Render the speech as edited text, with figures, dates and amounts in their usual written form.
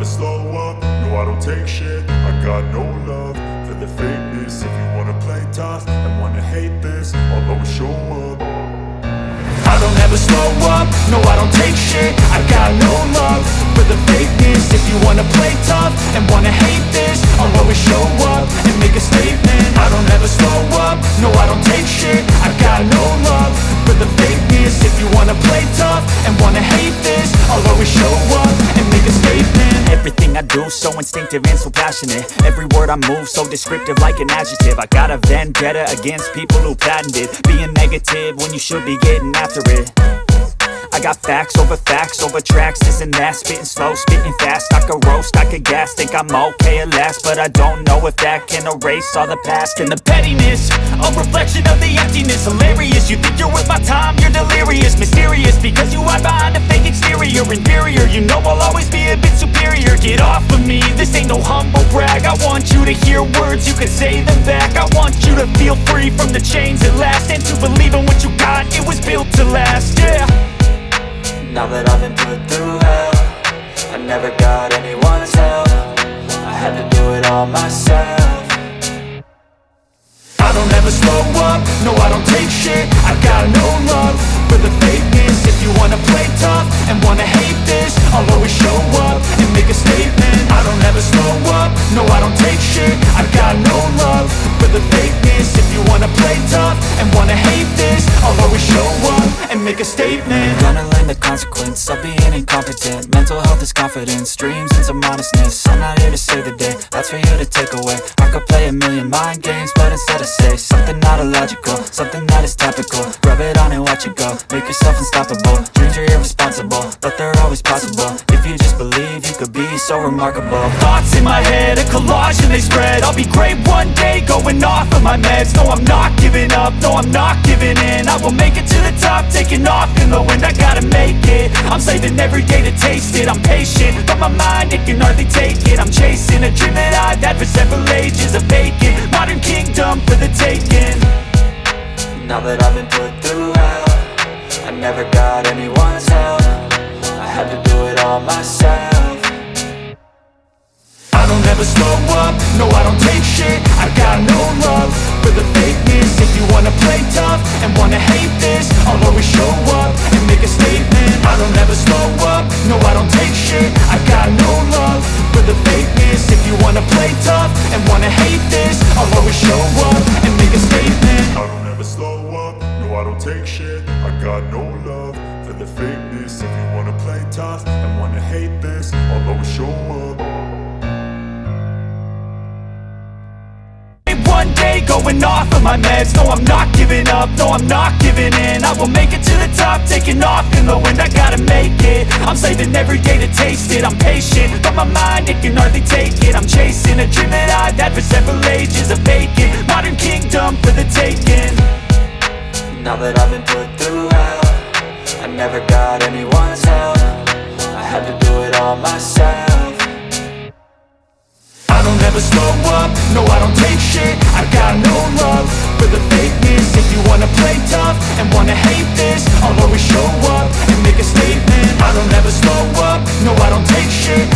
slow up, no I don't take shit. I got no love for the fakeness. If you wanna play tough and wanna hate this, I'll always show up. I don't ever slow up, no I don't take shit. I got no love for the fakeness. If you wanna play tough and wanna hate this, I'll always show up and make a statement. I don't ever slow up, no I don't take shit. I got no love for the fakeness. If you wanna play tough and wanna hate this, I'll always show up and make a statement. Everything I do so instinctive and so passionate. Every word I move so descriptive like an adjective. I got a vendetta against people who patented being negative when you should be getting after it. I got facts over tracks, this and that. Spitting slow, spitting fast, I could roast, I could gas. Think I'm okay at last, but I don't know if that can erase all the past. And the pettiness, a reflection of the emptiness. Hilarious, you think you're worth my time, you're delirious. Mysterious, because you hide behind a fake exterior. Inferior, you know I'll always be a bit superior. Get off of me, this ain't no humble brag. I want you to hear words, you can say them back. I want you to feel free from the chains at last, and to believe in what you got, it was built to last, yeah. Now that I've been put through hell, I never got anyone's help. I had to do it all myself. I don't ever slow up, no I don't take shit. I got no love for the fakeness. If you wanna play tough and wanna hate this, I'll always show up and make a statement. I don't ever slow up, no I don't take shit. I got no love for the fakeness. If you wanna play tough and wanna hate this, I'll always show up and make a statement. Gonna learn the consequence of being incompetent. Mental health is confidence, dreams and some honestness. I'm not here to save the day, that's for you to take away. I could play a million mind games, but instead I say something not illogical, something that is topical. Rub it on and watch it go, make yourself unstoppable. Dreams are irresponsible, but they're always possible. If you just believe, you could be so remarkable. Thoughts in my head, a collage and they spread. I'll be great one day, going off of my meds. No, I'm not giving up, no, I'm not giving in. I will make it to the top, taking off in the wind. I gotta make it, I'm saving every day to taste it. I'm patient, but my mind, it can hardly take it. I'm chasing a dream that I've had for several ages. A vacant, modern kingdom for the taking. Now that I've been put through hell, I never got anyone's help. I had to do it all myself. I don't ever slow up, no I don't take shit. I got no love for the fakeness. If you wanna play tough and wanna hate this, I'll always show up and make a statement. I don't ever slow up, no I don't take shit. I got no love for the fakeness. If you wanna play tough and wanna hate this, I'll always show up and make a statement. I don't ever slow up, no I don't take shit. I got no love for the fakeness. If you wanna play tough and wanna hate this, I'll always show up. One day, going off of my meds. No, I'm not giving up, no, I'm not giving in. I will make it to the top, taking off in the wind. I gotta make it, I'm saving every day to taste it. I'm patient, but my mind, it can hardly take it. I'm chasing a dream that I've had for several ages. A vacant, modern kingdom for the taking. Now that I've been put through hell, I never got anyone's help. I had to do it all myself. I don't ever slow up, no I don't take shit. I got no love for the fakeness. If you wanna play tough and wanna hate this, I'll always show up and make a statement. I don't ever slow up, no I don't take shit.